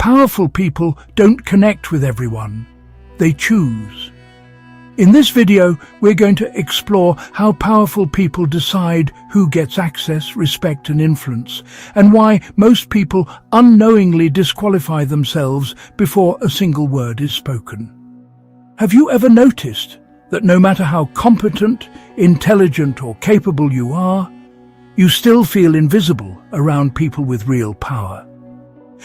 Powerful people don't connect with everyone. They choose. In this video, we're going to explore how powerful people decide who gets access, respect, and influence, and why most people unknowingly disqualify themselves before a single word is spoken. Have you ever noticed that no matter how competent, intelligent, or capable you are, you still feel invisible around people with real power?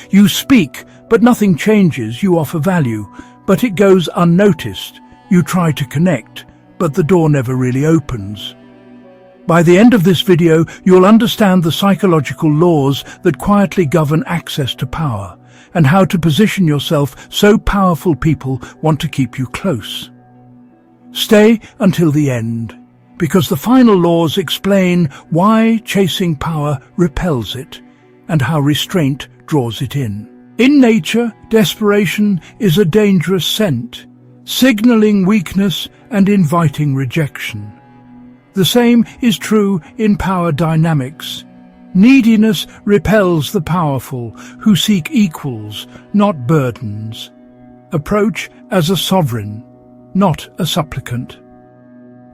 You speak, but nothing changes. You offer value, but it goes unnoticed. You try to connect, but the door never really opens. By the end of this video, you'll understand the psychological laws that quietly govern access to power, and how to position yourself so powerful people want to keep you close. Stay until the end, because the final laws explain why chasing power repels it, and how restraint draws it in. In nature, desperation is a dangerous scent, signaling weakness and inviting rejection. The same is true in power dynamics. Neediness repels the powerful, who seek equals, not burdens. Approach as a sovereign, not a supplicant.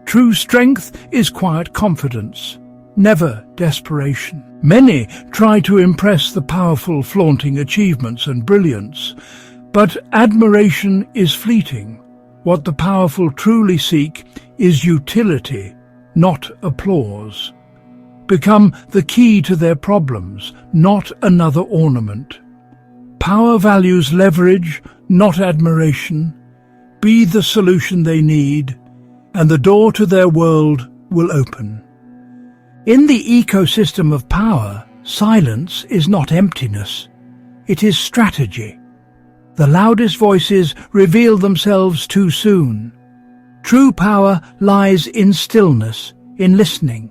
True strength is quiet confidence, never desperation. Many try to impress the powerful, flaunting achievements and brilliance, but admiration is fleeting. What the powerful truly seek is utility, not applause. Become the key to their problems, not another ornament. Power values leverage, not admiration. Be the solution they need, and the door to their world will open. In the ecosystem of power, silence is not emptiness. It is strategy. The loudest voices reveal themselves too soon. True power lies in stillness, in listening.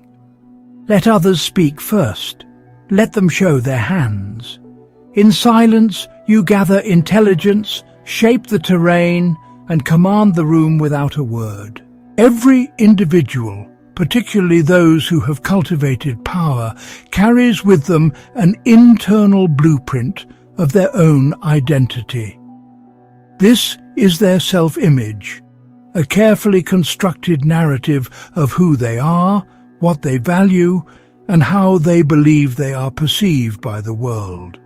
Let others speak first. Let them show their hands. In silence, you gather intelligence, shape the terrain, and command the room without a word. Every individual, particularly those who have cultivated power, carries with them an internal blueprint of their own identity. This is their self-image, a carefully constructed narrative of who they are, what they value, and how they believe they are perceived by the world.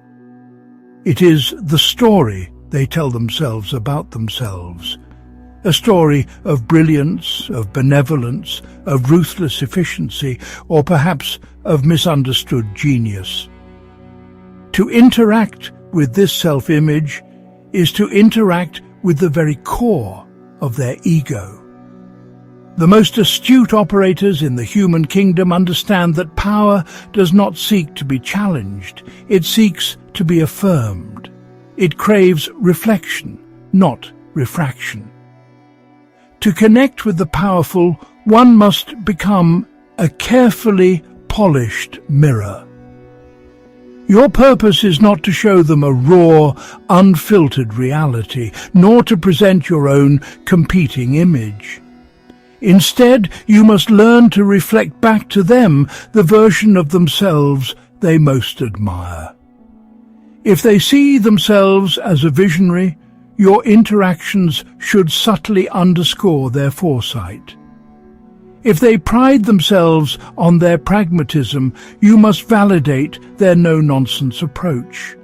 It is the story they tell themselves about themselves, a story of brilliance, of benevolence, of ruthless efficiency, or perhaps of misunderstood genius. To interact with this self-image is to interact with the very core of their ego. The most astute operators in the human kingdom understand that power does not seek to be challenged, it seeks to be affirmed. It craves reflection, not refraction. To connect with the powerful, one must become a carefully polished mirror. Your purpose is not to show them a raw, unfiltered reality, nor to present your own competing image. Instead, you must learn to reflect back to them the version of themselves they most admire. If they see themselves as a visionary, your interactions should subtly underscore their foresight. If they pride themselves on their pragmatism, you must validate their no-nonsense approach.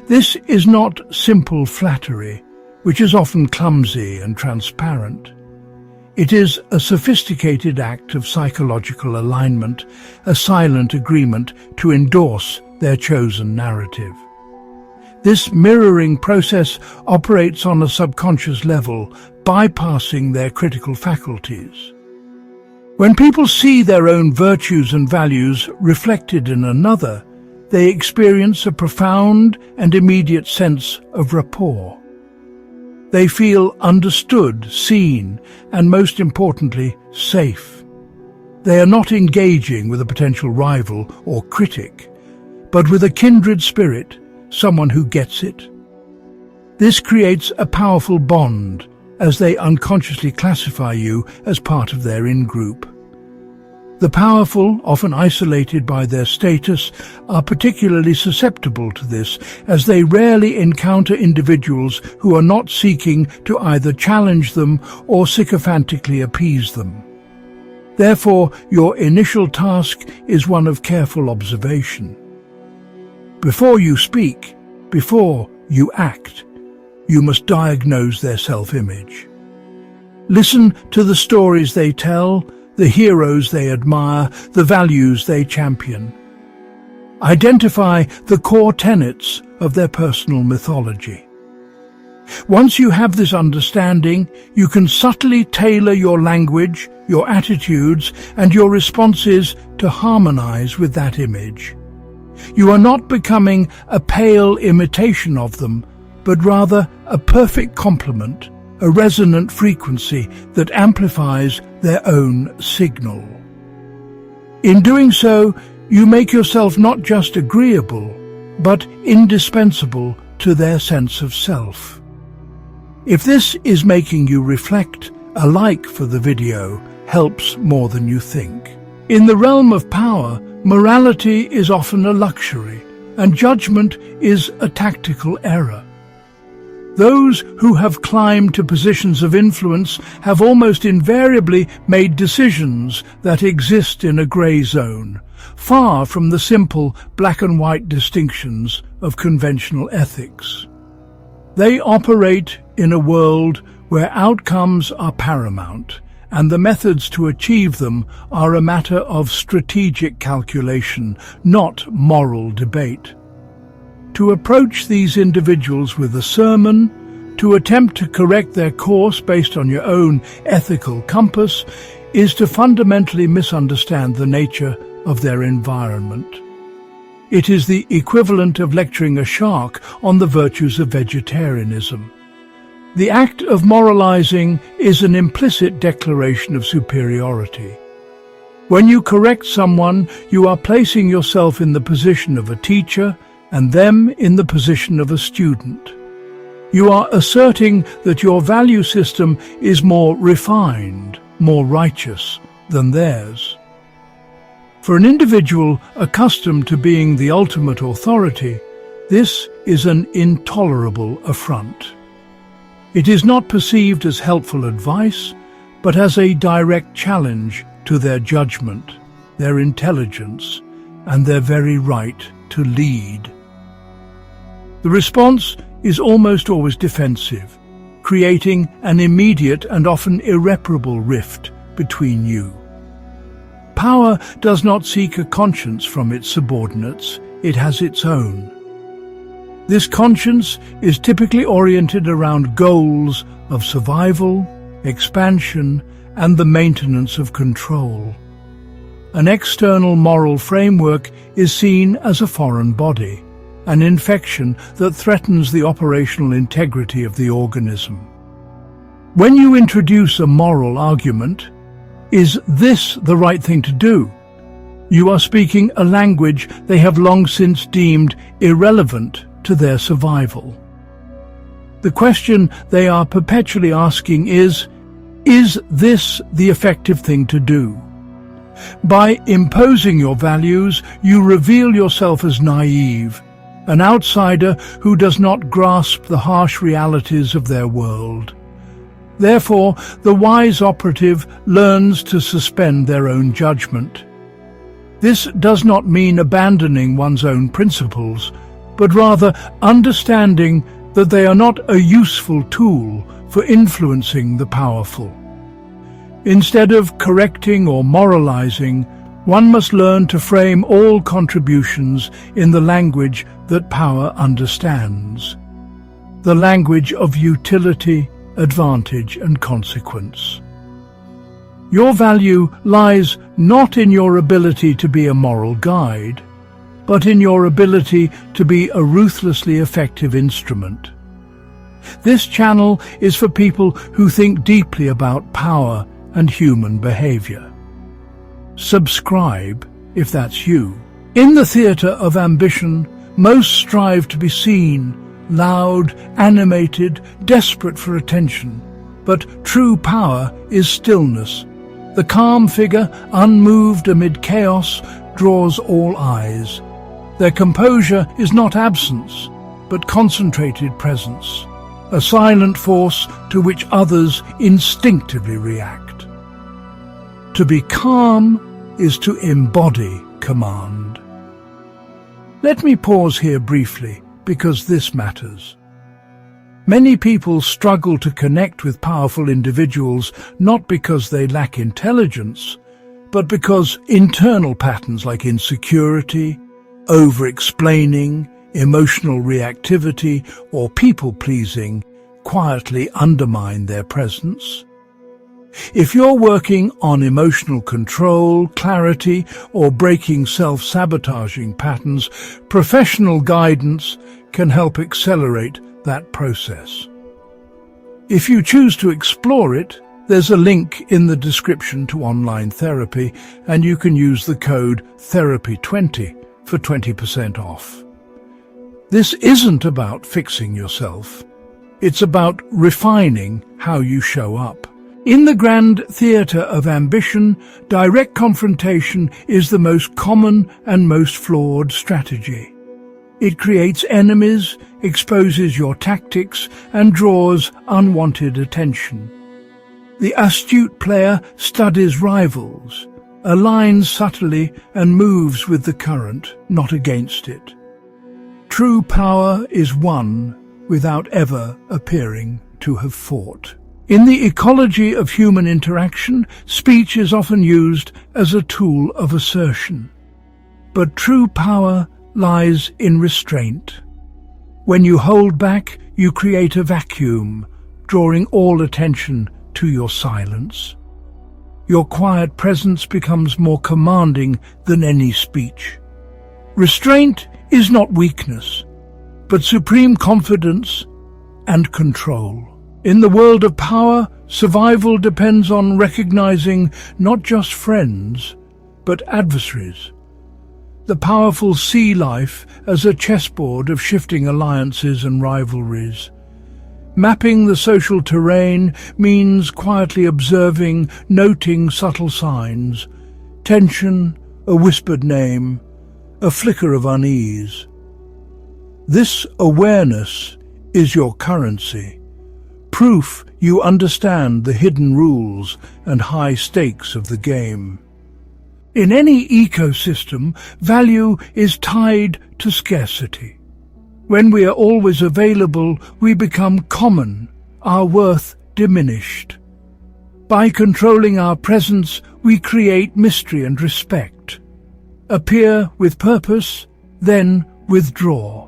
This is not simple flattery, which is often clumsy and transparent. It is a sophisticated act of psychological alignment, a silent agreement to endorse their chosen narrative. This mirroring process operates on a subconscious level, bypassing their critical faculties. When people see their own virtues and values reflected in another, they experience a profound and immediate sense of rapport. They feel understood, seen, and most importantly, safe. They are not engaging with a potential rival or critic, but with a kindred spirit, someone who gets it. This creates a powerful bond, as they unconsciously classify you as part of their in-group. The powerful, often isolated by their status, are particularly susceptible to this, as they rarely encounter individuals who are not seeking to either challenge them or sycophantically appease them. Therefore, your initial task is one of careful observation. Before you speak, before you act, you must diagnose their self-image. Listen to the stories they tell, the heroes they admire, the values they champion. Identify the core tenets of their personal mythology. Once you have this understanding, you can subtly tailor your language, your attitudes, and your responses to harmonize with that image. You are not becoming a pale imitation of them, but rather a perfect complement, a resonant frequency that amplifies their own signal. In doing so, you make yourself not just agreeable, but indispensable to their sense of self. If this is making you reflect, a like for the video helps more than you think. In the realm of power, morality is often a luxury, and judgment is a tactical error. Those who have climbed to positions of influence have almost invariably made decisions that exist in a grey zone, far from the simple black and white distinctions of conventional ethics. They operate in a world where outcomes are paramount, and the methods to achieve them are a matter of strategic calculation, not moral debate. To approach these individuals with a sermon, to attempt to correct their course based on your own ethical compass, is to fundamentally misunderstand the nature of their environment. It is the equivalent of lecturing a shark on the virtues of vegetarianism. The act of moralizing is an implicit declaration of superiority. When you correct someone, you are placing yourself in the position of a teacher and them in the position of a student. You are asserting that your value system is more refined, more righteous than theirs. For an individual accustomed to being the ultimate authority, this is an intolerable affront. It is not perceived as helpful advice, but as a direct challenge to their judgment, their intelligence, and their very right to lead. The response is almost always defensive, creating an immediate and often irreparable rift between you. Power does not seek a conscience from its subordinates, it has its own. This conscience is typically oriented around goals of survival, expansion, and the maintenance of control. An external moral framework is seen as a foreign body, an infection that threatens the operational integrity of the organism. When you introduce a moral argument, is this the right thing to do? You are speaking a language they have long since deemed irrelevant to their survival. The question they are perpetually asking is this the effective thing to do? By imposing your values, you reveal yourself as naive, an outsider who does not grasp the harsh realities of their world. Therefore, the wise operative learns to suspend their own judgment. This does not mean abandoning one's own principles, but rather understanding that they are not a useful tool for influencing the powerful. Instead of correcting or moralizing, one must learn to frame all contributions in the language that power understands, the language of utility, advantage, and consequence. Your value lies not in your ability to be a moral guide, but in your ability to be a ruthlessly effective instrument. This channel is for people who think deeply about power and human behavior. Subscribe if that's you. In the theatre of ambition, most strive to be seen, loud, animated, desperate for attention. But true power is stillness, The calm figure, unmoved amid chaos, draws all eyes. Their composure is not absence, but concentrated presence, a silent force to which others instinctively react. To be calm is to embody command. Let me pause here briefly, because this matters. Many people struggle to connect with powerful individuals not because they lack intelligence, but because internal patterns like insecurity, over-explaining, emotional reactivity, or people-pleasing quietly undermine their presence. If you're working on emotional control, clarity, or breaking self-sabotaging patterns, professional guidance can help accelerate that process. If you choose to explore it, there's a link in the description to online therapy, and you can use the code THERAPY20 for 20% off. This isn't about fixing yourself. It's about refining how you show up. In the grand theatre of ambition, direct confrontation is the most common and most flawed strategy. It creates enemies, exposes your tactics, and draws unwanted attention. The astute player studies rivals, aligns subtly, and moves with the current, not against it. True power is won without ever appearing to have fought. In the ecology of human interaction, speech is often used as a tool of assertion. But true power lies in restraint. When you hold back, you create a vacuum, drawing all attention to your silence. Your quiet presence becomes more commanding than any speech. Restraint is not weakness, but supreme confidence and control. In the world of power, survival depends on recognizing not just friends, but adversaries. The powerful see life as a chessboard of shifting alliances and rivalries. Mapping the social terrain means quietly observing, noting subtle signs, tension, a whispered name, a flicker of unease. This awareness is your currency. Proof you understand the hidden rules and high stakes of the game. In any ecosystem, value is tied to scarcity. When we are always available, we become common, our worth diminished. By controlling our presence, we create mystery and respect. Appear with purpose, then withdraw.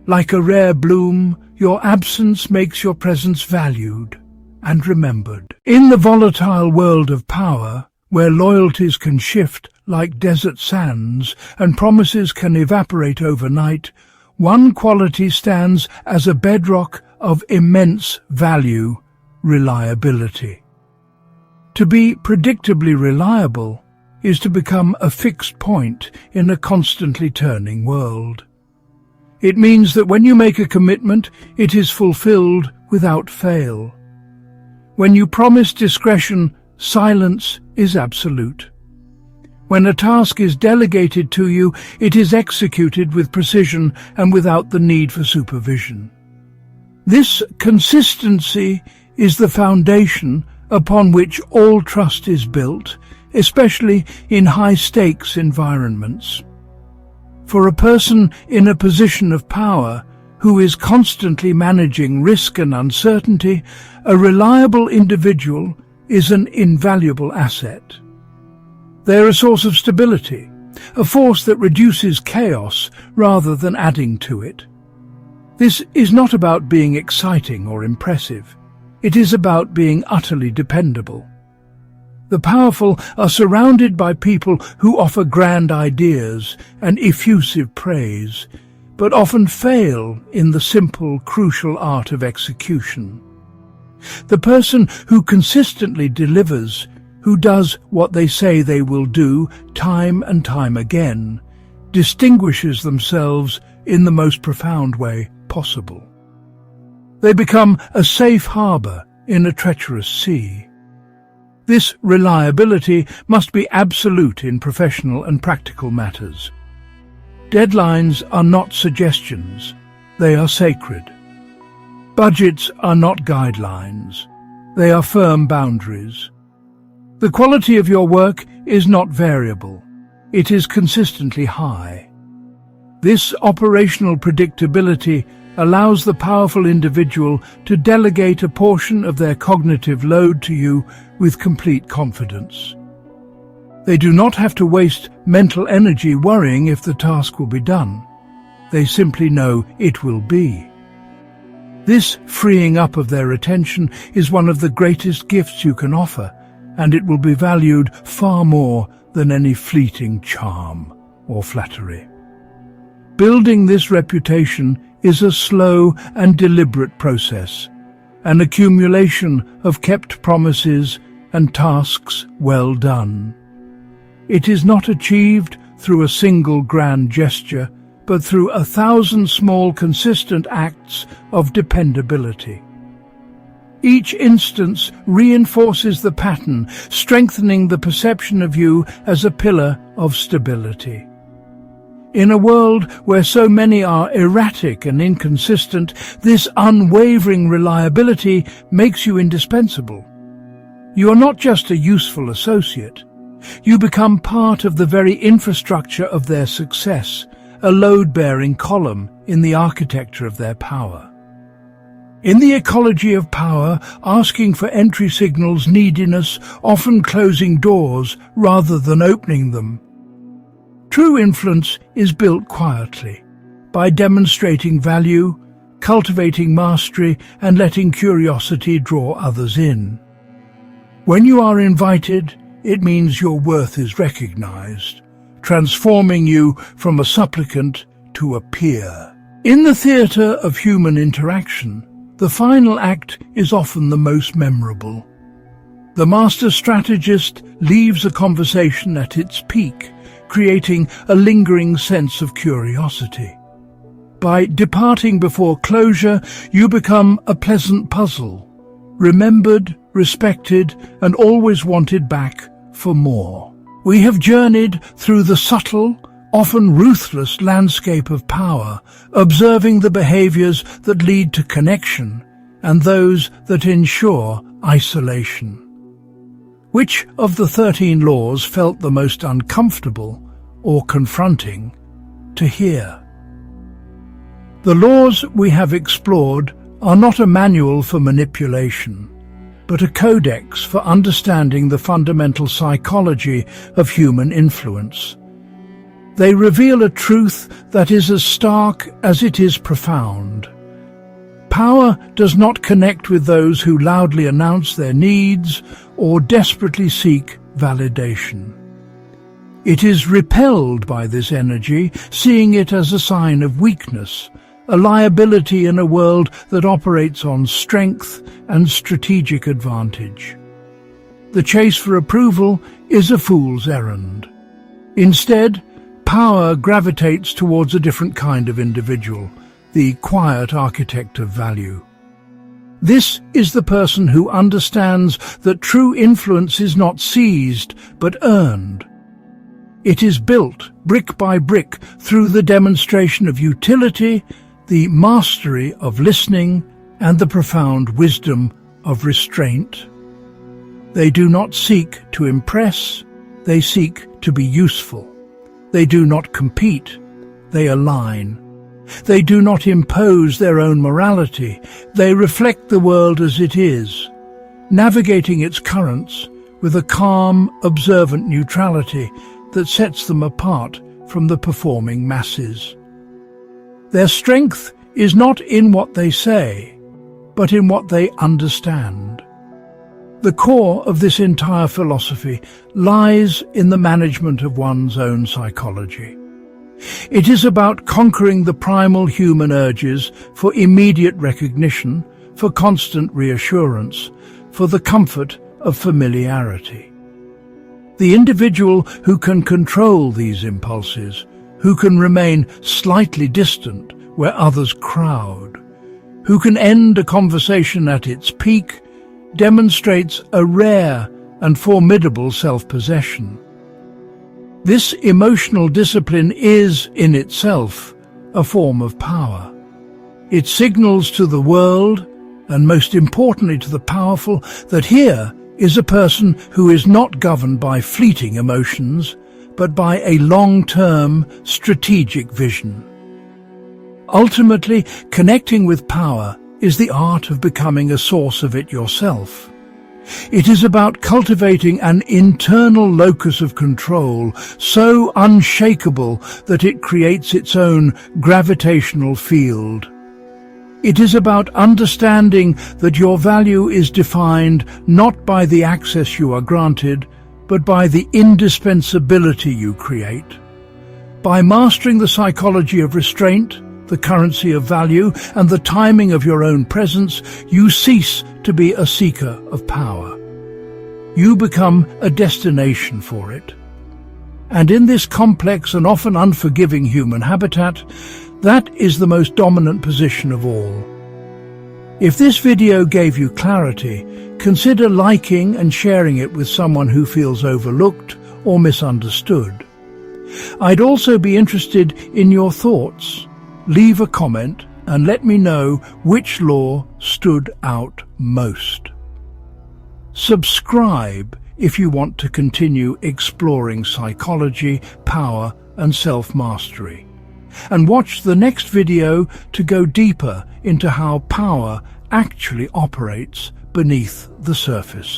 Like a rare bloom, your absence makes your presence valued and remembered. In the volatile world of power, where loyalties can shift like desert sands and promises can evaporate overnight, one quality stands as a bedrock of immense value: reliability. To be predictably reliable is to become a fixed point in a constantly turning world. It means that when you make a commitment, it is fulfilled without fail. When you promise discretion, silence is absolute. When a task is delegated to you, it is executed with precision and without the need for supervision. This consistency is the foundation upon which all trust is built, especially in high-stakes environments. For a person in a position of power who is constantly managing risk and uncertainty, a reliable individual is an invaluable asset. They are a source of stability, a force that reduces chaos rather than adding to it. This is not about being exciting or impressive. It is about being utterly dependable. The powerful are surrounded by people who offer grand ideas and effusive praise, but often fail in the simple, crucial art of execution. The person who consistently delivers, who does what they say they will do time and time again, distinguishes themselves in the most profound way possible. They become a safe harbor in a treacherous sea. This reliability must be absolute in professional and practical matters. Deadlines are not suggestions, they are sacred. Budgets are not guidelines, they are firm boundaries. The quality of your work is not variable, it is consistently high. This operational predictability allows the powerful individual to delegate a portion of their cognitive load to you with complete confidence. They do not have to waste mental energy worrying if the task will be done. They simply know it will be. This freeing up of their attention is one of the greatest gifts you can offer, and it will be valued far more than any fleeting charm or flattery. Building this reputation is a slow and deliberate process, an accumulation of kept promises and tasks well done. It is not achieved through a single grand gesture, but through 1,000 small consistent acts of dependability. Each instance reinforces the pattern, strengthening the perception of you as a pillar of stability. In a world where so many are erratic and inconsistent, this unwavering reliability makes you indispensable. You are not just a useful associate. You become part of the very infrastructure of their success, a load-bearing column in the architecture of their power. In the ecology of power, asking for entry signals neediness, often closing doors rather than opening them. True influence is built quietly, by demonstrating value, cultivating mastery, and letting curiosity draw others in. When you are invited, it means your worth is recognized, transforming you from a supplicant to a peer. In the theater of human interaction, the final act is often the most memorable. The master strategist leaves a conversation at its peak, creating a lingering sense of curiosity. By departing before closure, you become a pleasant puzzle, remembered, respected, and always wanted back for more. We have journeyed through the subtle, often ruthless landscape of power, observing the behaviors that lead to connection and those that ensure isolation. Which of the 13 laws felt the most uncomfortable or confronting to hear? The laws we have explored are not a manual for manipulation, but a codex for understanding the fundamental psychology of human influence. They reveal a truth that is as stark as it is profound. Power does not connect with those who loudly announce their needs or desperately seek validation. It is repelled by this energy, seeing it as a sign of weakness, a liability in a world that operates on strength and strategic advantage. The chase for approval is a fool's errand. Instead, power gravitates towards a different kind of individual, the quiet architect of value. This is the person who understands that true influence is not seized, but earned. It is built, brick by brick, through the demonstration of utility, the mastery of listening, and the profound wisdom of restraint. They do not seek to impress, they seek to be useful. They do not compete, they align. They do not impose their own morality, they reflect the world as it is, navigating its currents with a calm, observant neutrality that sets them apart from the performing masses. Their strength is not in what they say, but in what they understand. The core of this entire philosophy lies in the management of one's own psychology. It is about conquering the primal human urges for immediate recognition, for constant reassurance, for the comfort of familiarity. The individual who can control these impulses, who can remain slightly distant where others crowd, who can end a conversation at its peak, demonstrates a rare and formidable self-possession. This emotional discipline is, in itself, a form of power. It signals to the world, and most importantly to the powerful, that here is a person who is not governed by fleeting emotions, but by a long-term, strategic vision. Ultimately, connecting with power is the art of becoming a source of it yourself. It is about cultivating an internal locus of control so unshakable that it creates its own gravitational field. It is about understanding that your value is defined not by the access you are granted, but by the indispensability you create. By mastering the psychology of restraint, the currency of value, and the timing of your own presence, you cease to be a seeker of power. You become a destination for it. And in this complex and often unforgiving human habitat, that is the most dominant position of all. If this video gave you clarity, consider liking and sharing it with someone who feels overlooked or misunderstood. I'd also be interested in your thoughts. Leave a comment and let me know which law stood out most. Subscribe if you want to continue exploring psychology, power, and self-mastery. And watch the next video to go deeper into how power actually operates beneath the surface.